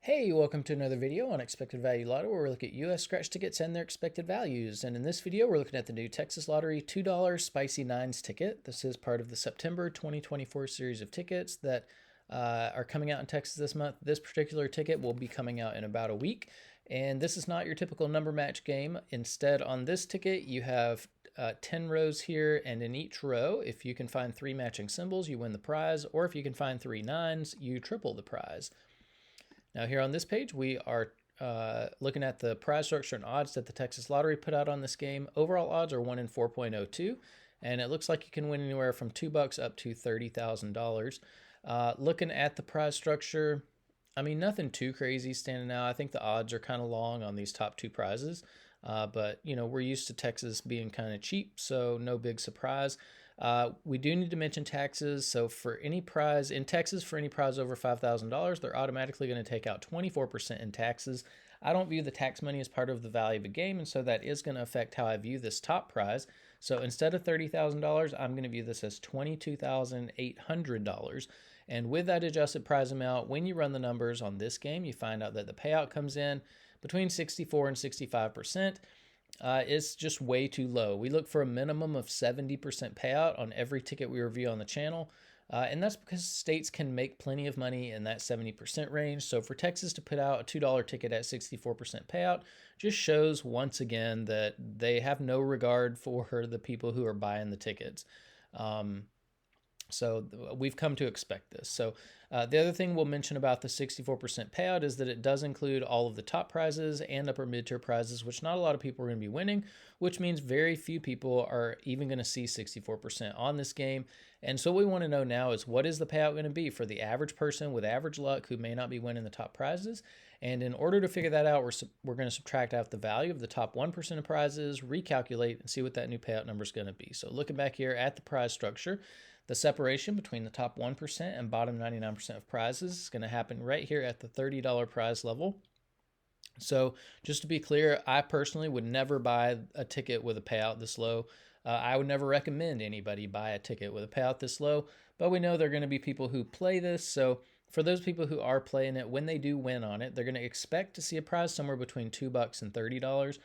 Hey, welcome to another video on Expected Value Lotto, where we look at U.S. scratch tickets and their expected values. And in this video, we're looking at the new Texas Lottery $2 Spicy Nines ticket. This is part of the September 2024 series of tickets that are coming out in Texas this month. This particular ticket will be coming out in about a week. And this is not your typical number match game. Instead, on this ticket, you have 10 rows here, and in each row, if you can find 3 matching symbols, you win the prize, or if you can find 3 nines, you triple the prize. Now here on this page, we are looking at the prize structure and odds that the Texas Lottery put out on this game. Overall odds are 1 in 4.02, and it looks like you can win anywhere from $2 up to $30,000. Looking at the prize structure, I mean, nothing too crazy standing out. I think the odds are kind of long on these top 2 prizes, but you know, we're used to Texas being kind of cheap, so no big surprise. We do need to mention taxes. So for any prize in Texas, for any prize over $5,000, they're automatically going to take out 24% in taxes. I don't view the tax money as part of the value of a game, and so that is going to affect how I view this top prize. So instead of $30,000, I'm going to view this as $22,800. And with that adjusted prize amount, when you run the numbers on this game, you find out that the payout comes in between 64 and 65%. It's just way too low. We look for a minimum of 70% payout on every ticket we review on the channel. And that's because states can make plenty of money in that 70% range. So for Texas to put out a $2 ticket at 64% payout just shows once again that they have no regard for the people who are buying the tickets. So we've come to expect this. So the other thing we'll mention about the 64% payout is that it does include all of the top prizes and upper mid-tier prizes, which not a lot of people are going to be winning, which means very few people are even going to see 64% on this game. And so what we want to know now is, what is the payout going to be for the average person with average luck who may not be winning the top prizes? And in order to figure that out, we're going to subtract out the value of the top 1% of prizes, recalculate, and see what that new payout number is going to be. So looking back here at the prize structure, the separation between the top 1% and bottom 99% of prizes is going to happen right here at the $30 prize level. So just to be clear, I personally would never buy a ticket with a payout this low. I would never recommend anybody buy a ticket with a payout this low, but we know there are going to be people who play this. So for those people who are playing it, when they do win on it, they're going to expect to see a prize somewhere between $2 and $30.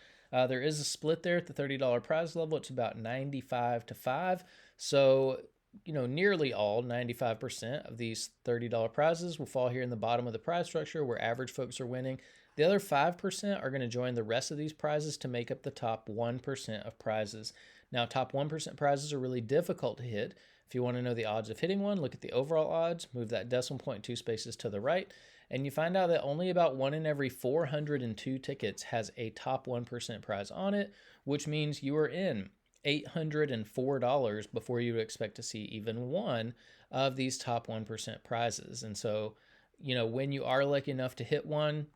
There is a split there at the $30 prize level. It's about 95 to 5. So you know, nearly all, 95% of these $30 prizes will fall here in the bottom of the prize structure where average folks are winning. The other 5% are going to join the rest of these prizes to make up the top 1% of prizes. Now, top 1% prizes are really difficult to hit. If you want to know the odds of hitting one, look at the overall odds, move that decimal point 2 spaces to the right, and you find out that only about 1 in every 402 tickets has a top 1% prize on it, which means you are in $804 before you would expect to see even one of these top 1% prizes. And so, you know, when you are lucky enough to hit one,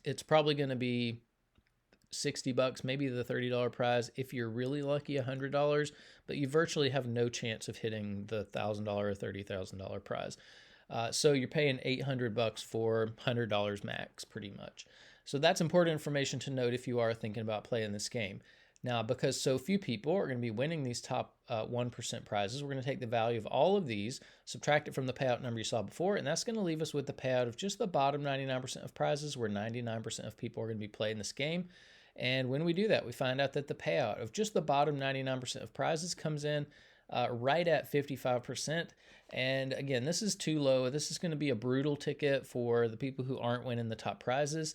it's probably going to be $60, maybe the $30 prize. If you're really lucky, $100, but you virtually have no chance of hitting the $1,000 or $30,000 prize. So you're paying $800 for $100 max, pretty much. So that's important information to note if you are thinking about playing this game. Now, because so few people are going to be winning these top 1% prizes, we're going to take the value of all of these, subtract it from the payout number you saw before, and that's going to leave us with the payout of just the bottom 99% of prizes, where 99% of people are going to be playing this game. And when we do that, we find out that the payout of just the bottom 99% of prizes comes in right at 55%. And again, this is too low. This is going to be a brutal ticket for the people who aren't winning the top prizes.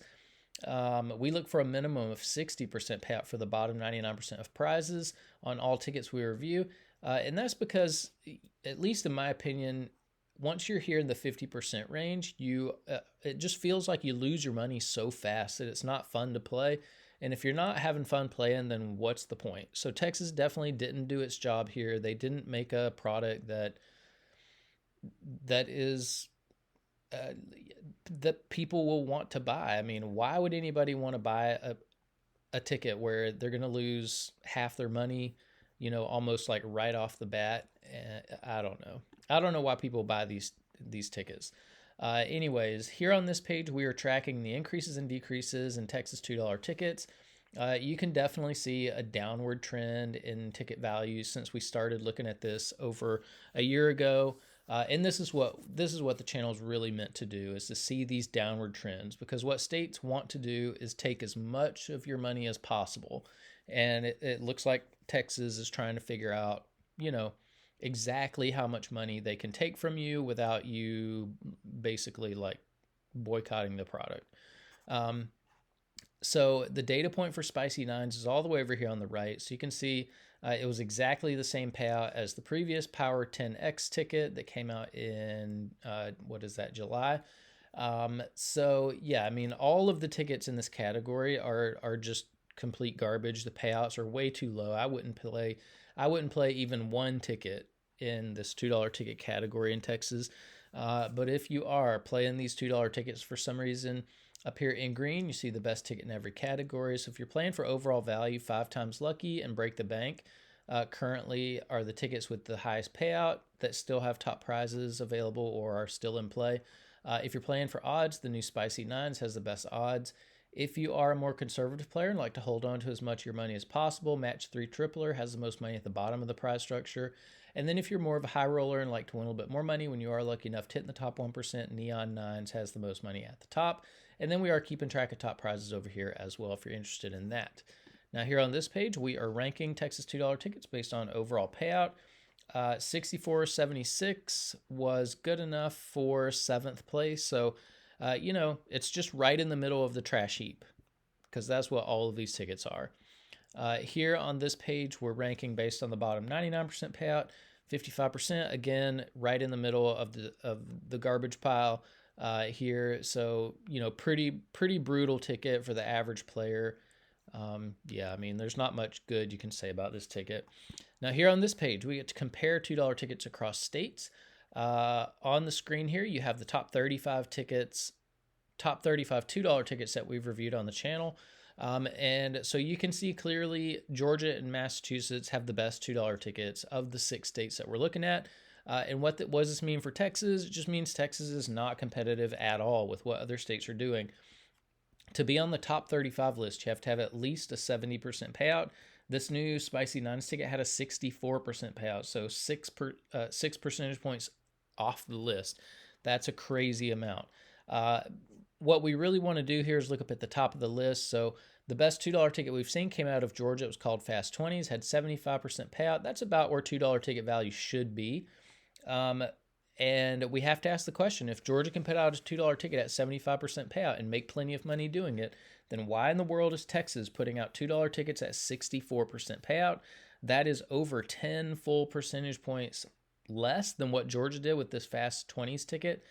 We look for a minimum of 60% payout for the bottom 99% of prizes on all tickets we review. And that's because, at least in my opinion, once you're here in the 50% range, it just feels like you lose your money so fast that it's not fun to play. And if you're not having fun playing, then what's the point? So Texas definitely didn't do its job here. They didn't make a product that is that people will want to buy. I mean, why would anybody want to buy a ticket where they're going to lose half their money, you know, almost like right off the bat? I don't know. I don't know why people buy these tickets. Anyways, here on this page, we are tracking the increases and decreases in Texas $2 tickets. You can definitely see a downward trend in ticket values since we started looking at this over a year ago. And this is what the channel is really meant to do, is to see these downward trends, because what states want to do is take as much of your money as possible. And it looks like Texas is trying to figure out, you know, exactly how much money they can take from you without you basically like boycotting the product. Um, so the data point for Spicy Nines is all the way over here on the right. So you can see it was exactly the same payout as the previous Power 10X ticket that came out in, what is that, July? So yeah, I mean, all of the tickets in this category are just complete garbage. The payouts are way too low. I wouldn't play even one ticket in this $2 ticket category in Texas. But if you are playing these $2 tickets for some reason, up here in green, you see the best ticket in every category. So if you're playing for overall value, 5 times lucky and break the bank, currently are the tickets with the highest payout that still have top prizes available or are still in play. If you're playing for odds, the new Spicy Nines has the best odds. If you are a more conservative player and like to hold on to as much of your money as possible, Match 3 Tripler has the most money at the bottom of the prize structure. And then if you're more of a high roller and like to win a little bit more money when you are lucky enough to hit in the top 1%, Neon Nines has the most money at the top. And then we are keeping track of top prizes over here as well if you're interested in that. Now here on this page, we are ranking Texas $2 tickets based on overall payout. 64.76 was good enough for 7th place. So, it's just right in the middle of the trash heap, because that's what all of these tickets are. Here on this page, we're ranking based on the bottom 99% payout, 55%, again, right in the middle of the garbage pile here. So, pretty brutal ticket for the average player. Yeah, I mean, there's not much good you can say about this ticket. Now, here on this page, we get to compare $2 tickets across states. On the screen here, you have the top 35 tickets, top 35 $2 tickets that we've reviewed on the channel. And so you can see clearly Georgia and Massachusetts have the best $2 tickets of the 6 states that we're looking at. And what does this mean for Texas? It just means Texas is not competitive at all with what other states are doing. To be on the top 35 list, you have to have at least a 70% payout. This new Spicy Nines ticket had a 64% payout, so 6 percentage points off the list. That's a crazy amount. What we really want to do here is look up at the top of the list. So the best $2 ticket we've seen came out of Georgia. It was called Fast 20s, had 75% payout. That's about where $2 ticket value should be. And we have to ask the question, if Georgia can put out a $2 ticket at 75% payout and make plenty of money doing it, then why in the world is Texas putting out $2 tickets at 64% payout? That is over 10 full percentage points less than what Georgia did with this Fast 20s ticket.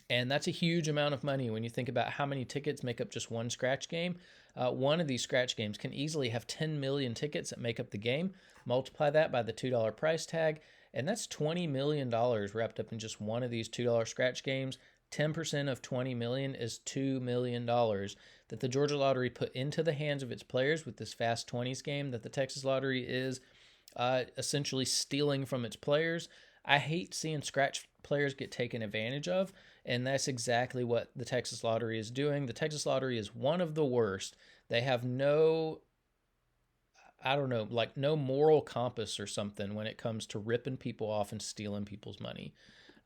And that's a huge amount of money when you think about how many tickets make up just one scratch game. One of these scratch games can easily have 10 million tickets that make up the game. Multiply that by the $2 price tag, and that's $20 million wrapped up in just one of these $2 scratch games. 10% of $20 million is $2 million that the Georgia Lottery put into the hands of its players with this Fast 20s game that the Texas Lottery is essentially stealing from its players. I hate seeing scratch players get taken advantage of, and that's exactly what the Texas Lottery is doing. The Texas Lottery is one of the worst. They have no moral compass or something when it comes to ripping people off and stealing people's money.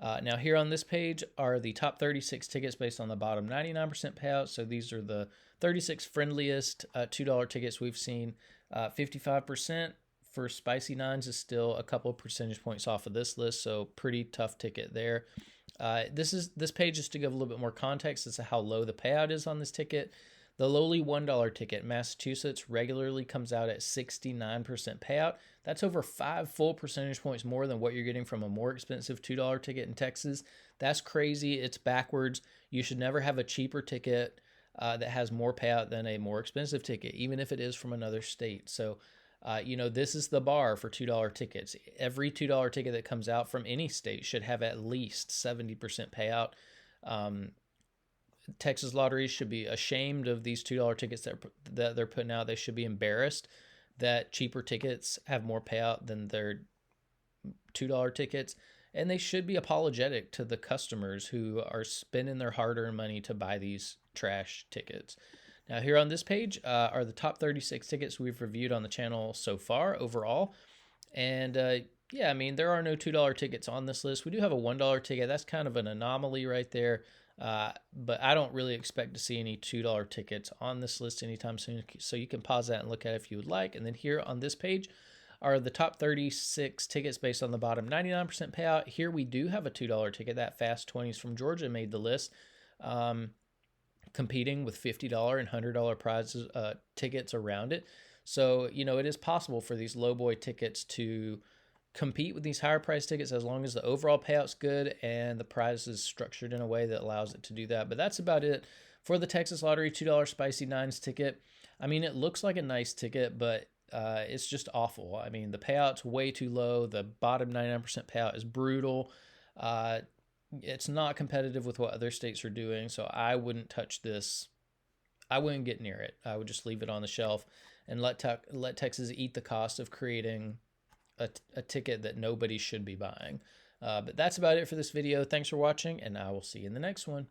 Now here on this page are the top 36 tickets based on the bottom 99% payout. So these are the 36 friendliest $2 tickets we've seen. 55% for Spicy Nines is still a couple of percentage points off of this list, so pretty tough ticket there. This page is to give a little bit more context as to how low the payout is on this ticket. The lowly $1 ticket in Massachusetts regularly comes out at 69% payout. That's over 5 full percentage points more than what you're getting from a more expensive $2 ticket in Texas. That's crazy. It's backwards. You should never have a cheaper ticket that has more payout than a more expensive ticket, even if it is from another state. So, this is the bar for $2 tickets. Every $2 ticket that comes out from any state should have at least 70% payout. Texas Lottery should be ashamed of these $2 tickets that they're putting out. They should be embarrassed that cheaper tickets have more payout than their $2 tickets. And they should be apologetic to the customers who are spending their hard-earned money to buy these trash tickets. Now, here on this page are the top 36 tickets we've reviewed on the channel so far overall. And, Yeah, I mean, there are no $2 tickets on this list. We do have a $1 ticket. That's kind of an anomaly right there. But I don't really expect to see any $2 tickets on this list anytime soon. So you can pause that and look at it if you would like. And then here on this page are the top 36 tickets based on the bottom 99% payout. Here we do have a $2 ticket. That Fast 20s from Georgia made the list, competing with $50 and $100 prizes, tickets around it. So, it is possible for these low boy tickets to compete with these higher price tickets as long as the overall payout's good and the prize is structured in a way that allows it to do that. But that's about it for the Texas Lottery $2 Spicy Nines ticket. I mean, it looks like a nice ticket, but it's just awful. I mean, the payout's way too low. The bottom 99% payout is brutal. It's not competitive with what other states are doing, so I wouldn't touch this. I wouldn't get near it. I would just leave it on the shelf and let Texas eat the cost of creating a ticket that nobody should be buying. But that's about it for this video. Thanks for watching, and I will see you in the next one.